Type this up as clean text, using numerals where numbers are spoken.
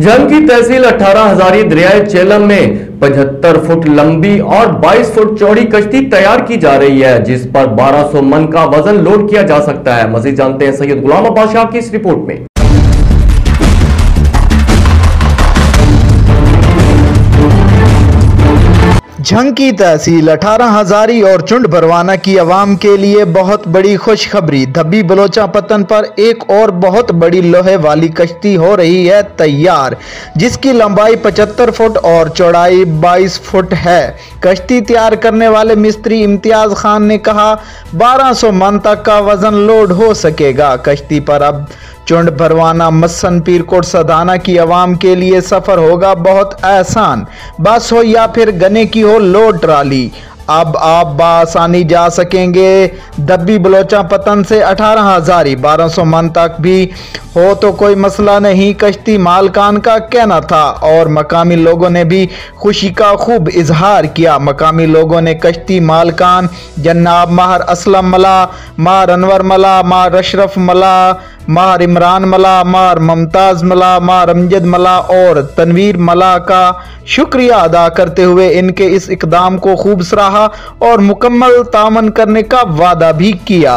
झंग की तहसील 18 हजारी दरियाए चेलम में 75 फुट लंबी और 22 फुट चौड़ी कश्ती तैयार की जा रही है, जिस पर 1200 मन का वजन लोड किया जा सकता है। मजीद जानते हैं सैयद गुलाम अब्बास शाह की इस रिपोर्ट में। झंग की तहसील 18 हजारी और चुंड भरवाना की आवाम के लिए बहुत बड़ी खुशखबरी। धब्बी बलोचापत्तन पर एक और बहुत बड़ी लोहे वाली कश्ती हो रही है तैयार, जिसकी लंबाई 75 फुट और चौड़ाई 22 फुट है। कश्ती तैयार करने वाले मिस्त्री इम्तियाज खान ने कहा 1200 मन तक का वजन लोड हो सकेगा। कश्ती पर अब चुंड भरवाना मस्सन पीरकोट सदाना की आवाम के लिए सफर होगा बहुत आसान। बस हो या फिर गने की हो लोड ट्राली, अब आप बासानी जा सकेंगे। धब्बी बलोचापत्तन से 18 हजारी 1200 मन तक भी हो तो कोई मसला नहीं, कश्ती मालकान का कहना था। और मकामी लोगों ने भी खुशी का खूब इजहार किया। मकामी लोगों ने कश्ती मालकान जनाब माहर असलम मला, मार अनवर मला, मार अशरफ मला, मार इमरान मला, मार मुमताज मला, मार अमजद मला और तनवीर मला का शुक्रिया अदा करते हुए इनके इस इकदाम को खूब सराहा और मुकम्मल तामन करने का वादा भी किया।